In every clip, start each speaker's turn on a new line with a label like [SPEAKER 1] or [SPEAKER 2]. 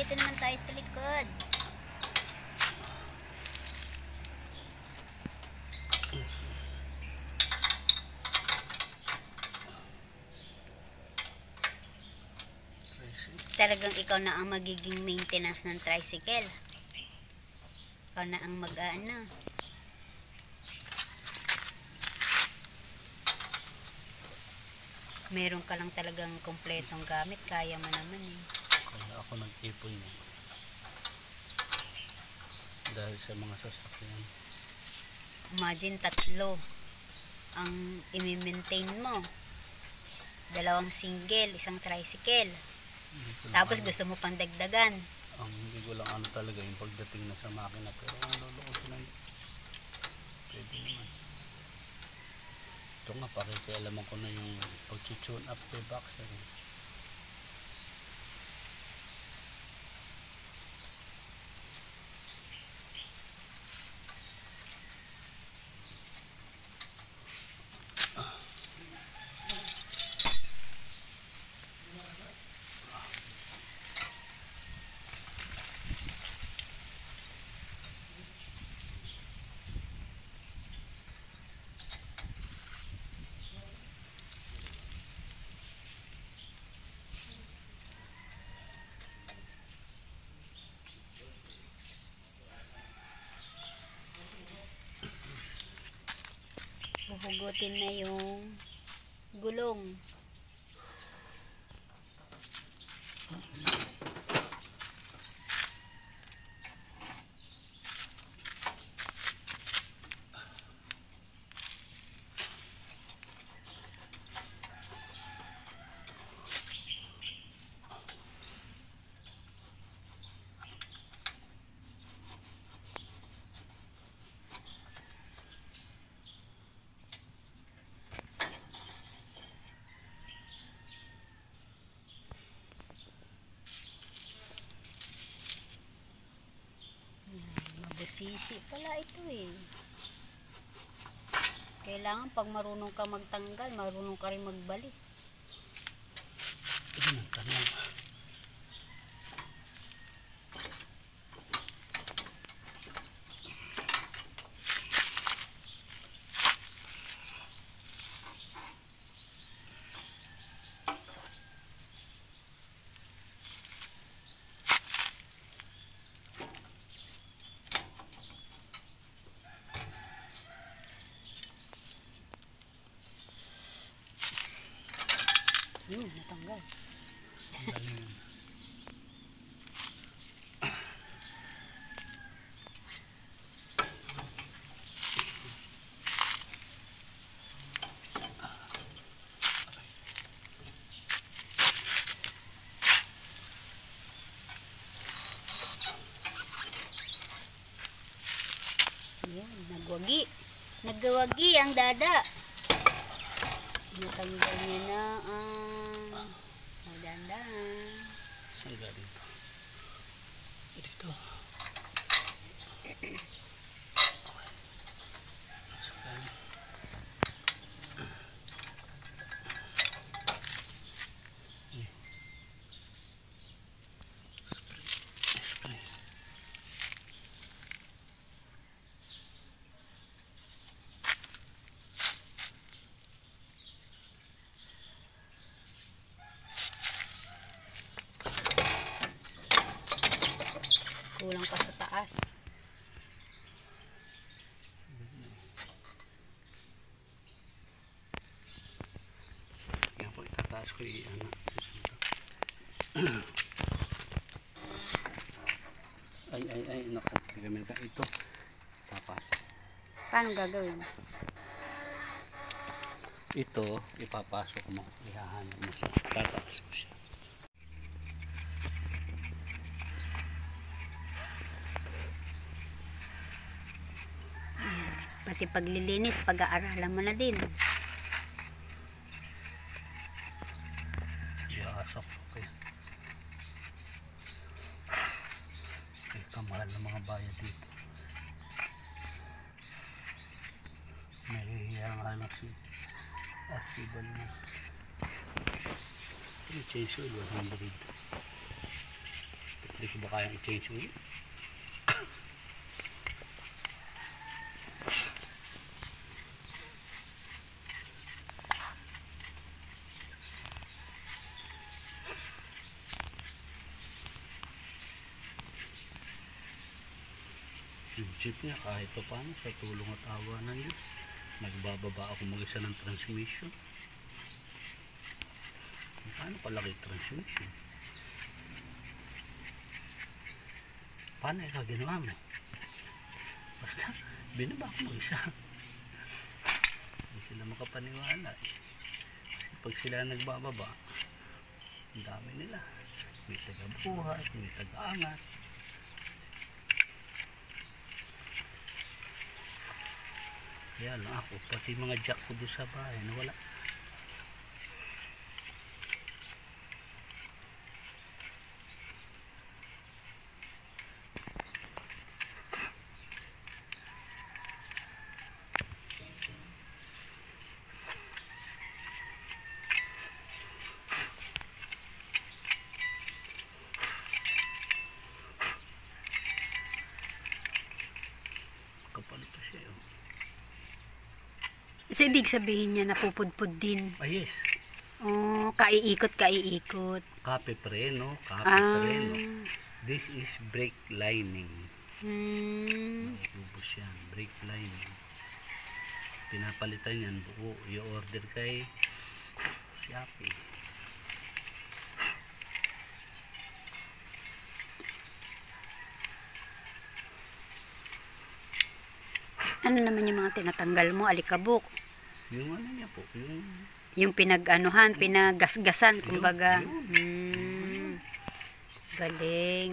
[SPEAKER 1] Dito naman tayo sa likod. Talagang ikaw na ang magiging maintenance ng tricycle. Ikaw na ang mag-aano. Meron ka lang talagang kompletong gamit. Kaya mo naman eh.
[SPEAKER 2] Kaya ako nag-ipon mo. Dahil sa mga sasakyan.
[SPEAKER 1] Imagine 3 ang i-maintain mo. 2 single, 1 tricycle. Tapos gusto mo pang dagdagan.
[SPEAKER 2] Ang hindi ko lang ano talaga yung pagdating na sa makina. Pero ang lulukod ko na pwede naman. Ito nga, pakikialaman ko na yung pag-tune up kay boxer.
[SPEAKER 1] Huhugutin na yung gulong. Mabusisi pala ito eh. Kailangan pag marunong ka magtanggal, marunong ka rin magbalik.
[SPEAKER 2] Ito ng tanong.
[SPEAKER 1] Natanggal.
[SPEAKER 2] Sandali yun.
[SPEAKER 1] Ayan, nagwagi. Nagwagi ang dada. Natanggal niya na ang magandang.
[SPEAKER 2] Saan galing ito? Dito. Okay. Saan galing? Spray.
[SPEAKER 1] Kulang pa sa taas.
[SPEAKER 2] Yan po, itataas ko i-ano. Ay, naku. Gamit ka ito. Papasok.
[SPEAKER 1] Paano gagawin?
[SPEAKER 2] Ito, ipapasok mo. Ihahanap mo siya. Tataas ko siya.
[SPEAKER 1] Pati paglilinis, pag-aaralan mo na din.
[SPEAKER 2] Iasok. Okay. Kamahal ng mga bayad dito. Nahihiya nga anak si Archibald na. Yung change oil 100. Hindi ko ba kayang i-change ulit? Yung jeep nga kahit pa paano sa tulong at awa ng Diyos, nagbababa ako mag-isa ng transmission. Paano palaki transmission? Paano ikaw ginawa mo? Basta binaba ko mag-isa. Hindi sila makapaniwala eh. Kasi pag sila nagbababa, ang dami nila. May taga-buhat, may taga-angat. Kaya lang ako, pati mga jack ko doon sa bahay, nawala. Kapalit pa siya yun.
[SPEAKER 1] So, ibig sabihin niya napupudpud din.
[SPEAKER 2] Ah, yes.
[SPEAKER 1] Oh, kaiikot.
[SPEAKER 2] Kape preno, kape
[SPEAKER 1] Ah.
[SPEAKER 2] preno. This is brake lining. Ubus yan, brake lining. Pinapalitan yan buo. I-order kay Shopee.
[SPEAKER 1] Ano naman yung mga tinatanggal mo? Alikabok.
[SPEAKER 2] Yung ano niya po,
[SPEAKER 1] Yung pinag-anuhan, pinagasgasan, kumbaga.
[SPEAKER 2] Yun.
[SPEAKER 1] Galing.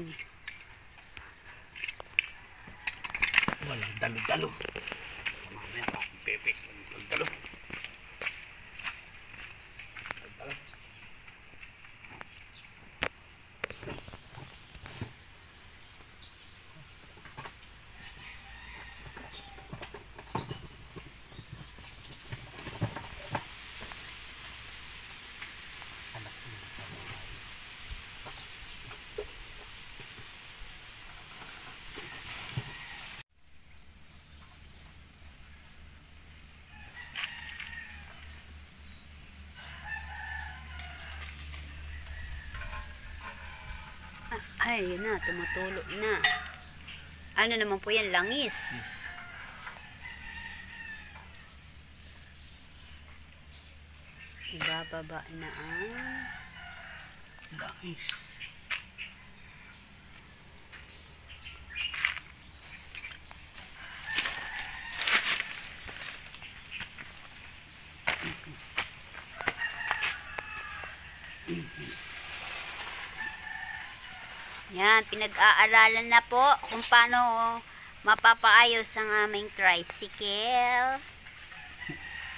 [SPEAKER 2] Walang dalo-dalo. Mamaya pa, pepe. Walang dalo. Dalo.
[SPEAKER 1] Ay, yun na, tumutulo na. Ano naman po yan? Langis. Ibababa na ang
[SPEAKER 2] Langis.
[SPEAKER 1] yan, pinag-aaralan na po kung paano mapapaayos ang aming tricycle.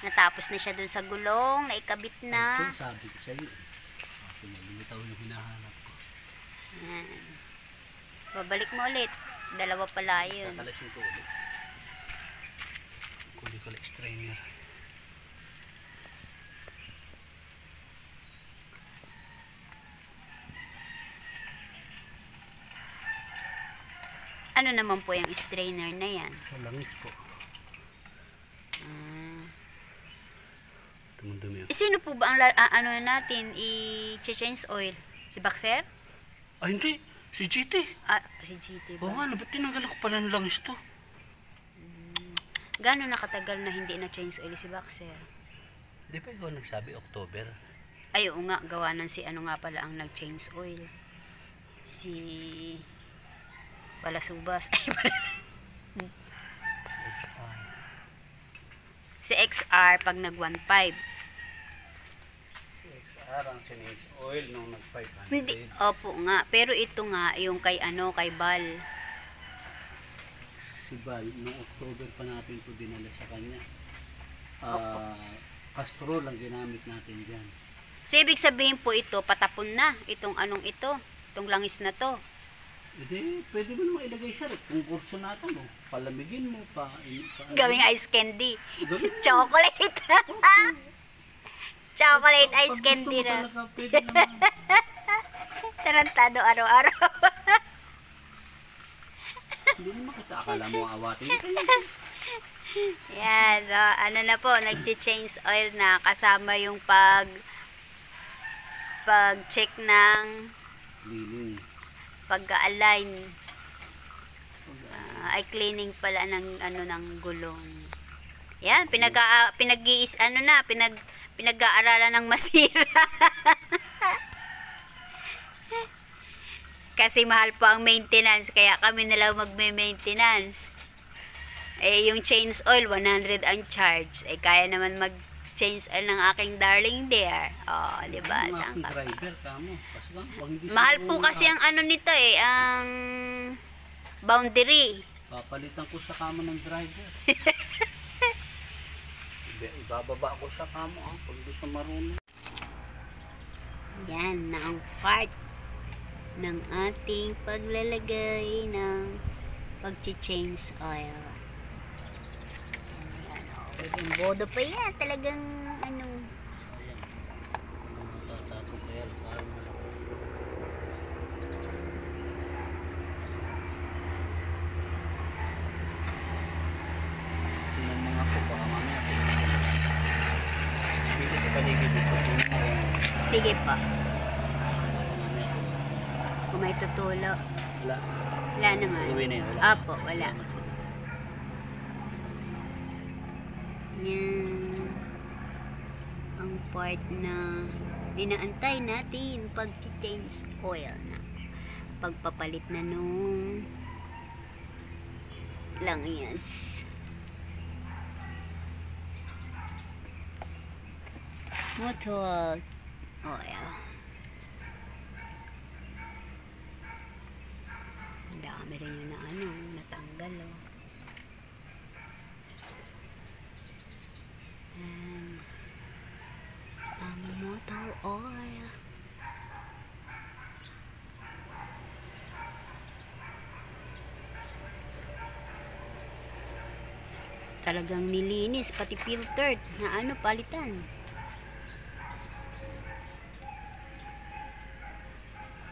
[SPEAKER 1] Natapos na siya dun sa gulong, naikabit na.
[SPEAKER 2] Ito, sabi ko sa'yo. Kasi nalilitaw yung hinahanap ko.
[SPEAKER 1] Yan. Babalik mo ulit. Dalawa pala yun.
[SPEAKER 2] Kakalasin ko ulit. Kulit ko lang strainer.
[SPEAKER 1] Ano naman po yung strainer na yan?
[SPEAKER 2] Sa langis po. Tumundumi yun.
[SPEAKER 1] Sino po ba ang ano natin i-change oil? Si Baxer?
[SPEAKER 2] Ah, hindi. Si GT.
[SPEAKER 1] Ah, si GT
[SPEAKER 2] Oo
[SPEAKER 1] ba?
[SPEAKER 2] nga, ba't tinanggal ko pala ng langis to?
[SPEAKER 1] Gano'n nakatagal na hindi na change oil si Baxer?
[SPEAKER 2] Di ba ikaw nagsabi October?
[SPEAKER 1] Ay, oo nga, gawa ng si ano nga pala ang nag-change oil. Si Balasubas. Ay, si XR pag nag 1.5.
[SPEAKER 2] Si XR ang change oil nung nag-500.
[SPEAKER 1] Hindi, opo nga. Pero ito nga, yung kay ano, kay Bal.
[SPEAKER 2] Si Val, noong October pa natin ito dinala sa kanya. Castrol ang ginamit natin dyan.
[SPEAKER 1] So, ibig sabihin po ito, patapon na. Itong anong ito. Itong langis na to.
[SPEAKER 2] Hindi, pwede mo naman ilagay sa rep. Kung kurso natin mo, palamigin mo,
[SPEAKER 1] Gawing ice candy.
[SPEAKER 2] Gawin mo.
[SPEAKER 1] Chocolate. Chocolate ice
[SPEAKER 2] Pag
[SPEAKER 1] candy
[SPEAKER 2] gusto mo
[SPEAKER 1] na.
[SPEAKER 2] talaga, pwede naman.
[SPEAKER 1] Tarantado araw-araw.
[SPEAKER 2] Hindi naman kita akala mo awatin.
[SPEAKER 1] Yan, so, ano na po, nag-change oil na kasama yung pag-check ng
[SPEAKER 2] Liling.
[SPEAKER 1] pag-align. Ay cleaning pala ng ano ng gulong. Yan, pinag-aaralan ng masira. Kasi mahal po ang maintenance, kaya kami na lang magme-maintenance. Eh, yung change oil, 100 ang charge. Eh, kaya naman mag-change oil ng aking darling there. Oh, di ba?
[SPEAKER 2] Yung
[SPEAKER 1] Saan
[SPEAKER 2] aking
[SPEAKER 1] ka pa?
[SPEAKER 2] driver ka mo. Kasi ba, wag hindi
[SPEAKER 1] Mahal
[SPEAKER 2] siguro
[SPEAKER 1] po kasi ang ano nito eh, ang boundary.
[SPEAKER 2] papalitan ko sa kamo ng driver. Ibababa ko sa kamo pag gusto marunong.
[SPEAKER 1] Yan na ang part ng ating paglalagay ng pag-change oil. Ayan, pwedeng bodo pa yan. Talagang ano.
[SPEAKER 2] Ayan. Matatapos kaya parang malaki. Tingnan mga po baka mamaya dito sa paligid dito.
[SPEAKER 1] Sige po.
[SPEAKER 2] Mamaya
[SPEAKER 1] Kung may tutulo.
[SPEAKER 2] wala.
[SPEAKER 1] Wala naman.
[SPEAKER 2] Sa gawin na yun, wala.
[SPEAKER 1] Apo, wala. Yan. Ang part na inaantay natin pag-change oil na. Pagpapalit na nung langis. Motor oil. Ang dami rin yun na ano, natanggal oh. Ayan. Ang motor oil. Talagang nilinis, pati filtered na ano, palitan.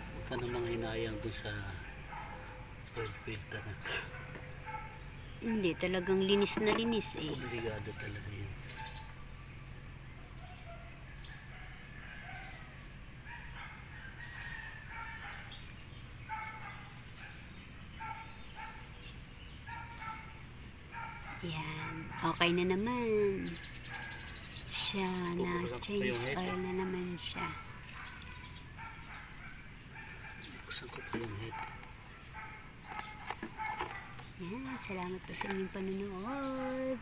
[SPEAKER 2] Huwag ka namang hinayang doon sa oil filter na.
[SPEAKER 1] Hindi, talagang linis na linis eh.
[SPEAKER 2] Obligado talaga yun.
[SPEAKER 1] Yan, okay na naman. Siya na change oil na naman siya.
[SPEAKER 2] Buksan ko pa yung head.
[SPEAKER 1] Yan, salamat po sa inyong panonood.